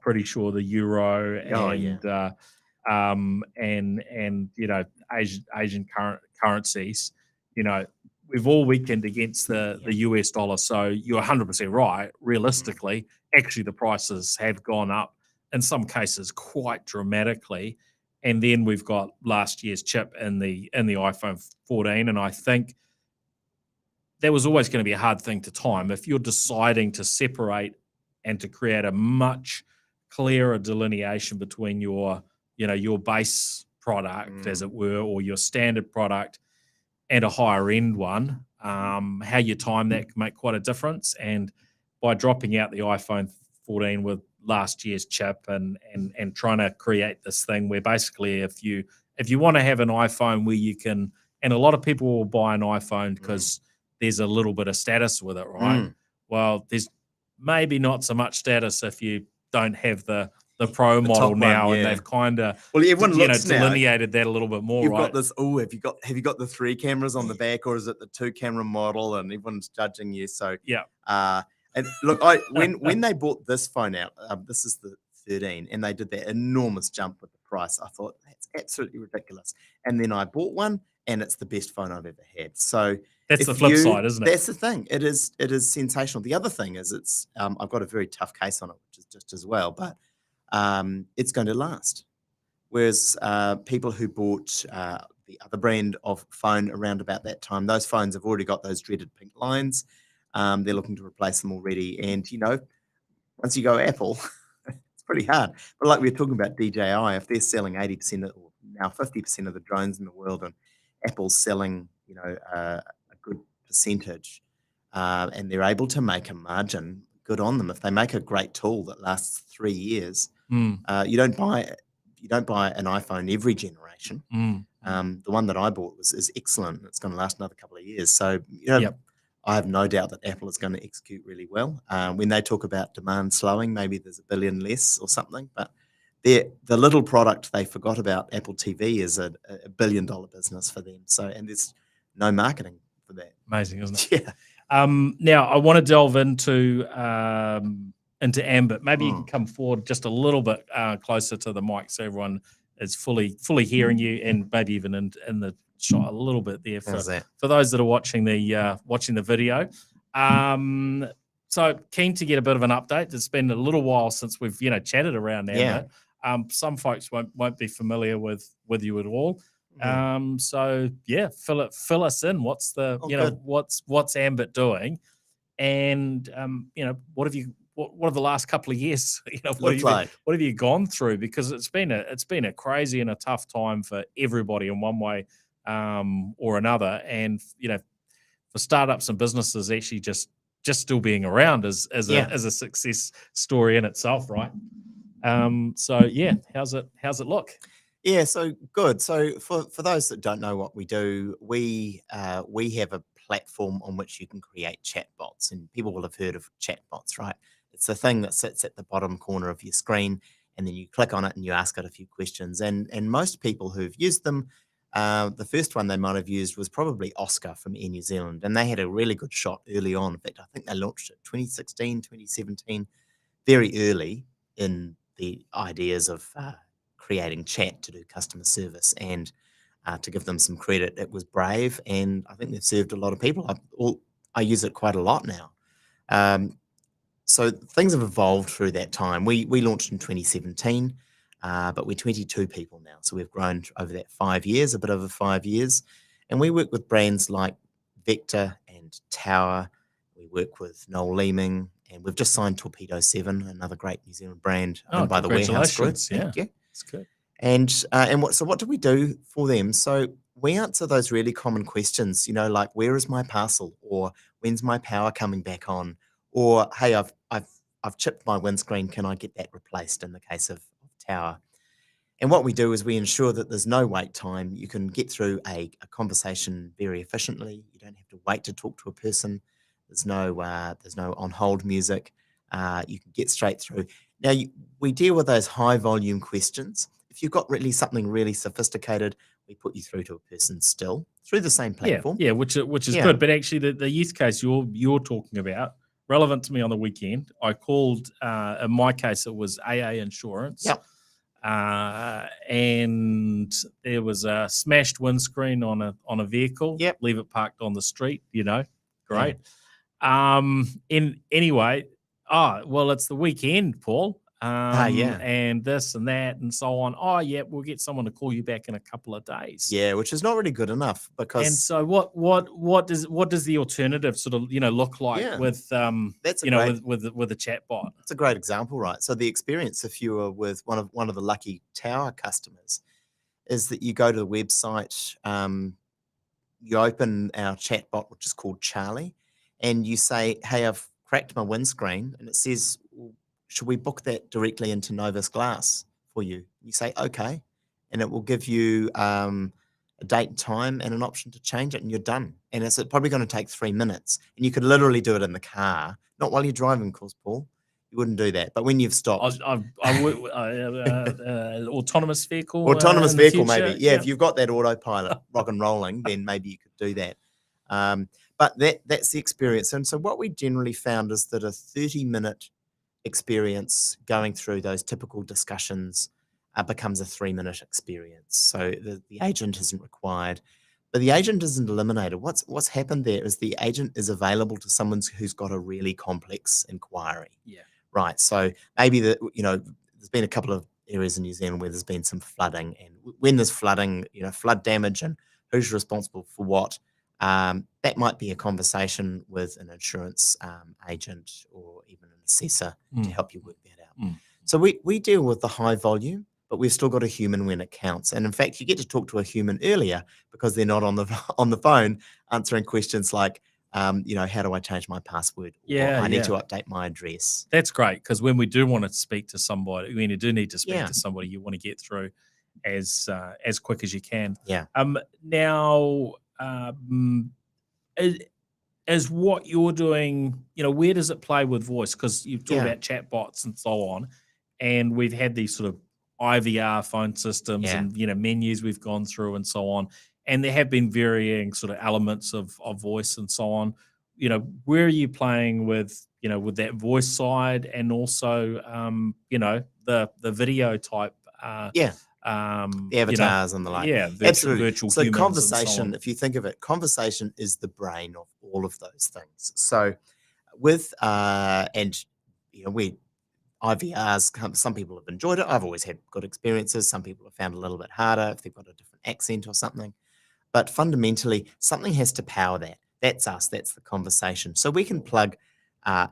pretty sure the euro, and Asian currencies, we've all weakened against the US dollar. So you're 100% right. Realistically, actually the prices have gone up in some cases quite dramatically. And then we've got last year's chip in the iPhone 14, and I think that was always going to be a hard thing to time. If you're deciding to separate and to create a much clearer delineation between your base product, as it were, or your standard product and a higher end one, how you time that can make quite a difference. And by dropping out the iPhone 14 with last year's chip and trying to create this thing where basically if you want to have an iPhone where you can, and a lot of people will buy an iPhone because there's a little bit of status with it, right? Well, there's maybe not so much status if you don't have the Pro model now, and they've kind of delineated that a little bit more. You've right? got this. Oh, have you got the 3 cameras on the back, or is it the 2 camera model? And everyone's judging you. So and look, when they bought this phone out, this is the 13, and they did that enormous jump with the price. I thought that's absolutely ridiculous. And then I bought one, and it's the best phone I've ever had. So that's the flip side, isn't it? That's the thing. It is sensational. The other thing is it's I've got a very tough case on it, which is just as well, but it's going to last. Whereas people who bought the other brand of phone around about that time, those phones have already got those dreaded pink lines. They're looking to replace them already. And, once you go Apple, it's pretty hard. But like we were talking about DJI, if they're selling 80% or now 50% of the drones in the world, and Apple's selling, a good percentage, and they're able to make a margin, good on them. If they make a great tool that lasts 3 years, you don't buy an iPhone every generation. The one that I bought is excellent. It's going to last another couple of years. So, I have no doubt that Apple is going to execute really well. When they talk about demand slowing, maybe there's a billion less or something, but the little product they forgot about, Apple TV, is a $1 billion business for them. So, and there's no marketing for that. Amazing, isn't it? Yeah. Now I want to delve into Ambit. Maybe you can come forward just a little bit closer to the mic so everyone is fully hearing you, and maybe even in the shot a little bit there for those that are watching the video. So keen to get a bit of an update. It's been a little while since we've chatted around Ambit. Some folks won't be familiar with you at all. So fill us in. What's what's Ambit doing, and what have the last couple of years what have you gone through? Because it's been a crazy and a tough time for everybody in one way or another, and for startups and businesses actually just still being around as a success story in itself, right? How's it look? Yeah, so good. So for those that don't know what we do, we have a platform on which you can create chatbots, and people will have heard of chatbots, right? It's the thing that sits at the bottom corner of your screen, and then you click on it and you ask it a few questions. And most people who've used them, the first one they might have used was probably Oscar from Air New Zealand, and they had a really good shot early on. In fact, I think they launched it 2016, 2017, very early in the ideas of creating chat to do customer service. And to give them some credit, it was brave, and I think they've served a lot of people. I use it quite a lot now. So things have evolved through that time. We launched in 2017, but we're 22 people now. So we've grown over that 5 years, a bit over 5 years. And we work with brands like Vector and Tower. We work with Noel Leeming, and we've just signed Torpedo 7, another great New Zealand brand owned by the Warehouse Group. Yeah, that's good. And what do we do for them? So we answer those really common questions, like where is my parcel, or when's my power coming back on, or hey, I've chipped my windscreen, can I get that replaced in the case of Tower? And what we do is we ensure that there's no wait time. You can get through a conversation very efficiently. You don't have to wait to talk to a person. There's no on hold music. You can get straight through. Now we deal with those high volume questions. If you've got something really sophisticated, we put you through to a person still through the same platform. Yeah, which is good. But actually, the use case you're talking about, relevant to me on the weekend. I called. In my case, it was AA Insurance. Yep. and there was a smashed windscreen on a vehicle. Yep. Leave it parked on the street. Great. Anyway, well, it's the weekend, Paul. Yeah. And this and that and so on. Oh, yeah, we'll get someone to call you back in a couple of days. Yeah, which is not really good enough because. And so what does the alternative sort of look like with that's with a chatbot? It's a great example, right? So the experience, if you were with one of the Lucky Tower customers, is that you go to the website, you open our chatbot, which is called Charlie, and you say, "Hey, I've cracked my windscreen," and it says, "Should we book that directly into Novus Glass for you?" You say, "Okay," and it will give you a date and time and an option to change it, and you're done. And it's probably going to take 3 minutes, and you could literally do it in the car, not while you're driving, of course, Paul. You wouldn't do that, but when you've stopped, autonomous vehicle, maybe, yeah. If you've got that autopilot rock and rolling, then maybe you could do that. But that's the experience. And so what we generally found is that a 30-minute experience going through those typical discussions becomes a 3-minute experience. So the agent isn't required, but the agent isn't eliminated. What's happened there is the agent is available to someone who's got a really complex inquiry. Yeah. Right. So maybe there's been a couple of areas in New Zealand where there's been some flooding, and when there's flooding, flood damage and who's responsible for what, that might be a conversation with an insurance agent or even an assessor to help you work that out. So we deal with the high volume, but we've still got a human when it counts. And in fact, you get to talk to a human earlier because they're not on the phone answering questions like, how do I change my password? Or I need to update my address. That's great, because when we do want to speak to somebody, when you do need to speak to somebody, you want to get through as quick as you can. Yeah. Now, is what you're doing, where does it play with voice? Because you've talked about chatbots and so on, and we've had these sort of IVR phone systems and menus we've gone through and so on, and there have been varying sort of elements of voice and so on. Where are you playing with with that voice side, and also the video type the avatars and the like. Absolutely. Virtual so humans conversation, and so on. if you think of it, conversation is the brain of all of those things. So with we IVRs, some people have enjoyed it. I've always had good experiences. Some people have found it a little bit harder if they've got a different accent or something. But fundamentally, something has to power that. That's us. That's the conversation. So we can plug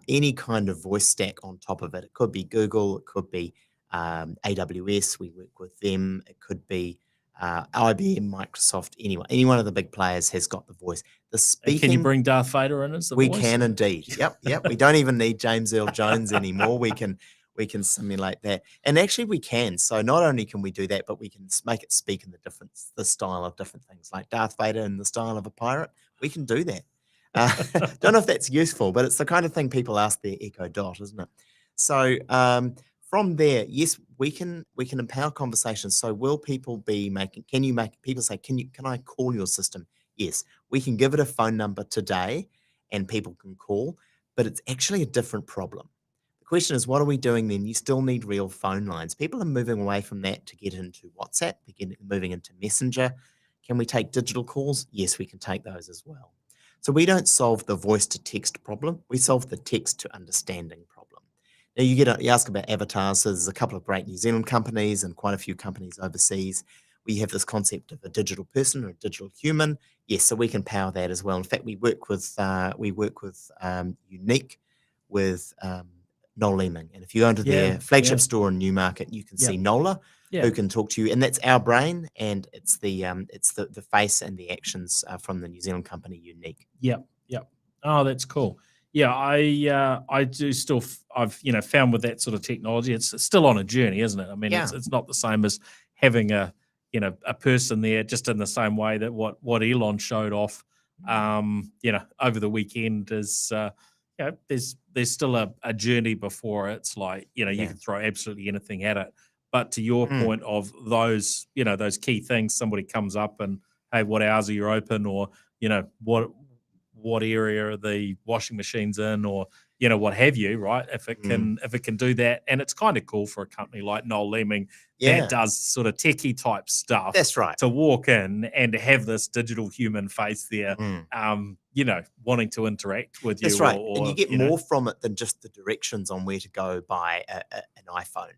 any kind of voice stack on top of it. It could be Google. It could be AWS. We work with them. It could be IBM, Microsoft. Any one of the big players has got the voice. The speaking. Can you bring Darth Vader in as the voice? We can indeed. Yep. We don't even need James Earl Jones anymore. We can simulate that, and actually we can. So not only can we do that, but we can make it speak in the style of different things, like Darth Vader in the style of a pirate. We can do that. Don't know if that's useful, but it's the kind of thing people ask their Echo Dot, isn't it? So from there, yes, we can empower conversations. So will people be making? People say, can I call your system? Yes, we can give it a phone number today, and people can call, but it's actually a different problem. The question is, what are we doing then? You still need real phone lines. People are moving away from that to get into WhatsApp. They're moving into Messenger. Can we take digital calls? Yes, we can take those as well. So we don't solve the voice to text problem. We solve the text to understanding problem. Now you ask about avatars. So there's a couple of great New Zealand companies and quite a few companies overseas. We have this concept of a digital person or a digital human. Yes, so we can power that as well. In fact, we work with Unique with Noel Leeming. And if you go into their flagship store in Newmarket, you can see Nola, who can talk to you. And that's our brain, and it's the face and the actions from the New Zealand company Unique. Yep. Oh, that's cool. Yeah, I do still. I've found with that sort of technology, it's still on a journey, isn't it? I mean, it's not the same as having a person there, just in the same way that what Elon showed off, over the weekend is. There's still a journey before it's like, you can throw absolutely anything at it. But to your point of those, those key things, somebody comes up and, hey, what hours are you open? Or, what area are the washing machines in? Or, what have you, right? If it Mm. can do that, and it's kind of cool for a company like Noel Leeming Yeah, that does sort of techie type stuff that's right. to walk in and to have this digital human face there, Mm. wanting to interact with That's you, right. And you or get more from it than just the directions on where to go buy an iPhone,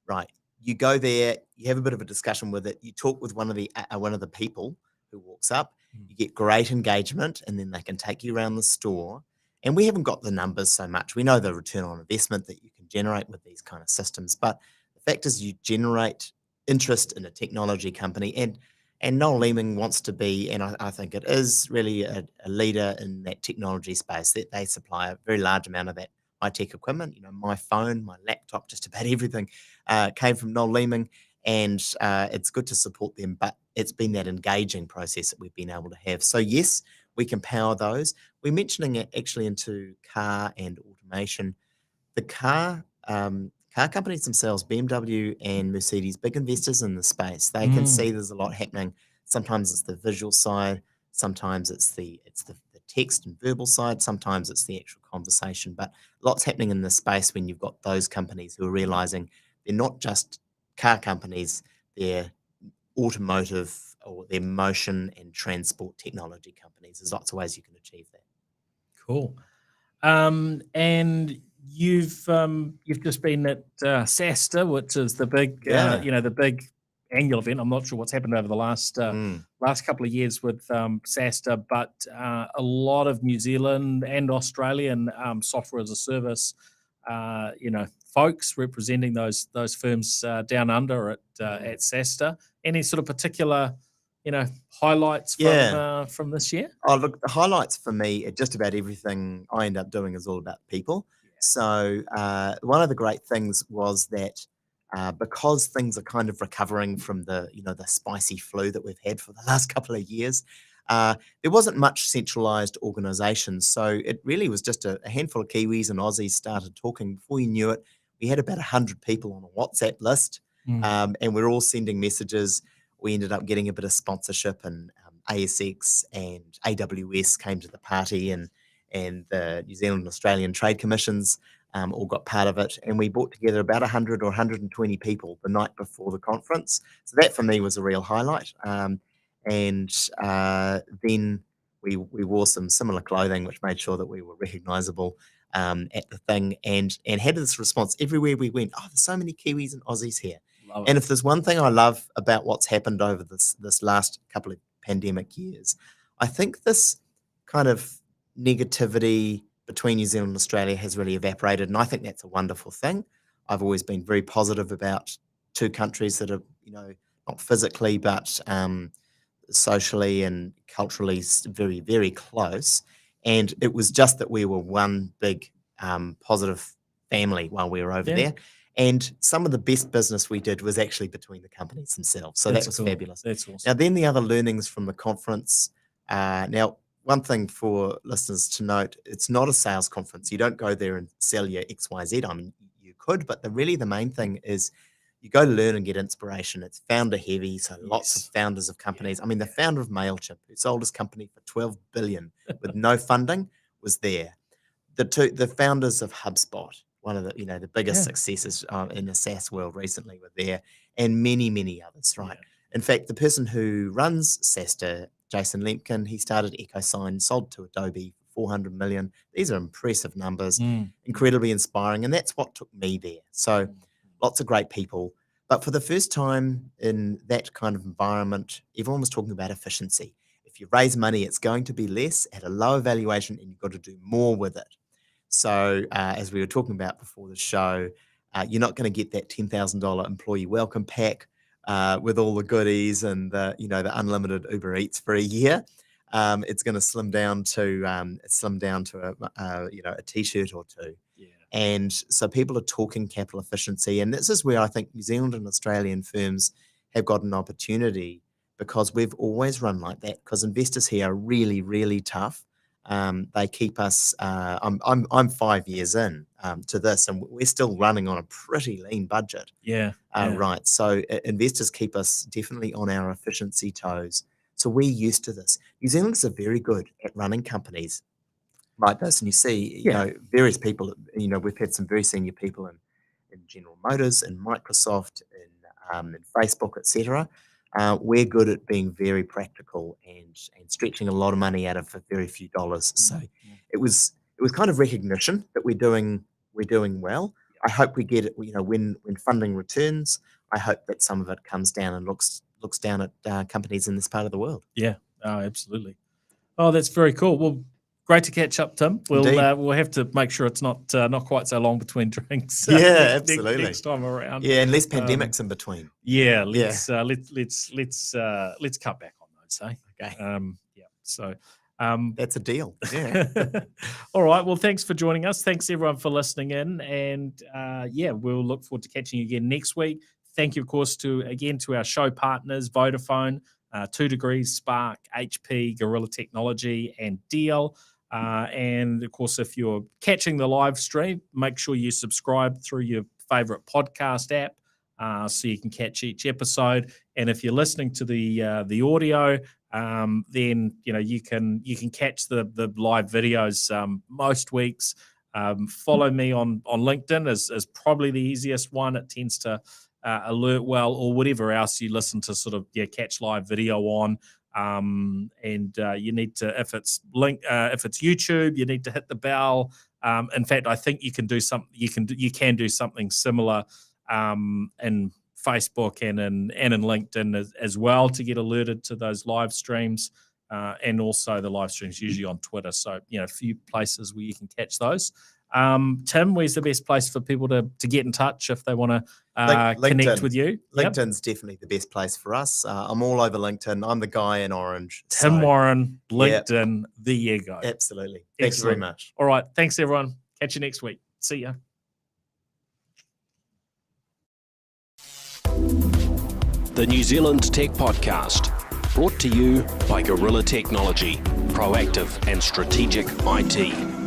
right? You go there, you have a bit of a discussion with it, you talk with one of the people who walks up, Mm. you get great engagement, and then they can take you around the store. And we haven't got the numbers so much. We know the return on investment that you can generate with these kind of systems, but the fact is you generate interest in a technology company, and Noel Leeming wants to be, and I think it is really a leader in that technology space, that they supply a very large amount of that high tech equipment. My phone, my laptop, just about everything came from Noel Leeming, and it's good to support them. But it's been that engaging process that we've been able to have. So yes, we can power those. We're mentioning it actually into car and automation. The car companies themselves, BMW and Mercedes, big investors in the space. They can Mm. see there's a lot happening. Sometimes it's the visual side, sometimes it's the text and verbal side, sometimes it's the actual conversation. But lots happening in this space when you've got those companies who are realizing they're not just car companies, they're automotive or they're motion and transport technology companies. There's lots of ways you can achieve that. Cool. And you've just been at SASTA, which is the big Yeah. the big annual event. I'm not sure what's happened over the Mm. last couple of years with SASTA, but a lot of New Zealand and Australian software as a service, folks representing those firms down under at SASTA. Any sort of particular highlights Yeah. from this year? Oh, look, the highlights for me, just about everything I end up doing is all about people. So one of the great things was that because things are kind of recovering from the spicy flu that we've had for the last couple of years, there wasn't much centralized organisation. So it really was just a handful of Kiwis and Aussies started talking. Before you knew it, we had about 100 people on a WhatsApp list, Mm. and we're all sending messages. We ended up getting a bit of sponsorship, and ASX and AWS came to the party, and the New Zealand and Australian trade commissions all got part of it, and we brought together about 100 or 120 people the night before the conference. So that for me was a real highlight. And then we wore some similar clothing, which made sure that we were recognisable at the thing, and had this response everywhere we went. Oh, there's so many Kiwis and Aussies here. Love And it. if there's one thing I love about what's happened over this last couple of pandemic years, I think this kind of negativity between New Zealand and Australia has really evaporated, and I think that's a wonderful thing. I've always been very positive about two countries that are, not physically but socially and culturally very, very close. And it was just that we were one big positive family while we were over Yeah, there. And some of the best business we did was actually between the companies themselves. So that that's was cool. fabulous. That's Now, awesome. then the other learnings from the conference. Now, one thing for listeners to note, it's not a sales conference. You don't go there and sell your XYZ. I mean, you could, but the main thing is you go to learn and get inspiration. It's founder heavy, so lots of Yes. founders of companies. Yeah. I mean, the founder of MailChimp, who sold his company for 12 billion with no funding, was there. The founders of HubSpot, one of the biggest Yeah. successes in the SaaS world recently, were there, and many others. Right. Yeah. In fact, the person who runs SaaSta, Jason Lemkin, he started EchoSign, sold to Adobe for 400 million. These are impressive numbers, Mm. incredibly inspiring, and that's what took me there. So Mm. lots of great people. But for the first time in that kind of environment, everyone was talking about efficiency. If you raise money, it's going to be less at a lower valuation, and you've got to do more with it. So, as we were talking about before the show, you're not going to get that $10,000 employee welcome pack with all the goodies and the unlimited Uber Eats for a year. It's going to slim down to a t-shirt or two. Yeah. And so people are talking capital efficiency. And this is where I think New Zealand and Australian firms have got an opportunity, because we've always run like that, because investors here are really, really tough. They keep us. I'm 5 years in to this, and we're still running on a pretty lean budget. Yeah. Yeah. Right. So investors keep us definitely on our efficiency toes. So we're used to this. New Zealanders are very good at running companies like this, and you see, various people. We've had some very senior people in General Motors, in Microsoft, in Facebook, etc. We're good at being very practical and stretching a lot of money out of a very few dollars. So it was kind of recognition that we're doing well. I hope we get it. When funding returns, I hope that some of it comes down and looks down at companies in this part of the world. Yeah, absolutely. Oh, that's very cool. Well, great to catch up, Tim. We'll have to make sure it's not quite so long between drinks. Absolutely. Next time around. Yeah, and less pandemics in between. Yeah, let's cut back on those. Okay. So that's a deal. Yeah. All right. Well, thanks for joining us. Thanks everyone for listening in, and we'll look forward to catching you again next week. Thank you, of course, to our show partners, Vodafone, 2 Degrees, Spark, HP, Gorilla Technology, and DL. And of course, if you're catching the live stream, make sure you subscribe through your favorite podcast app so you can catch each episode. And if you're listening to the audio, then you can catch the live videos most weeks. Follow me on LinkedIn is probably the easiest one. It tends to alert well, or whatever else you listen to catch live video on. You need to, if it's YouTube, you need to hit the bell. In fact, I think you can do something. You can do something similar in Facebook and in LinkedIn as well to get alerted to those live streams. And also the live streams usually on Twitter. So a few places where you can catch those. Tim, where's the best place for people to get in touch if they want to connect with you? LinkedIn's definitely the best place for us. I'm all over LinkedIn. I'm the guy in orange. Tim Warren, LinkedIn, there you go. Absolutely. Thanks very much. All right. Thanks, everyone. Catch you next week. See ya. The New Zealand Tech Podcast, brought to you by Gorilla Technology, proactive and strategic IT.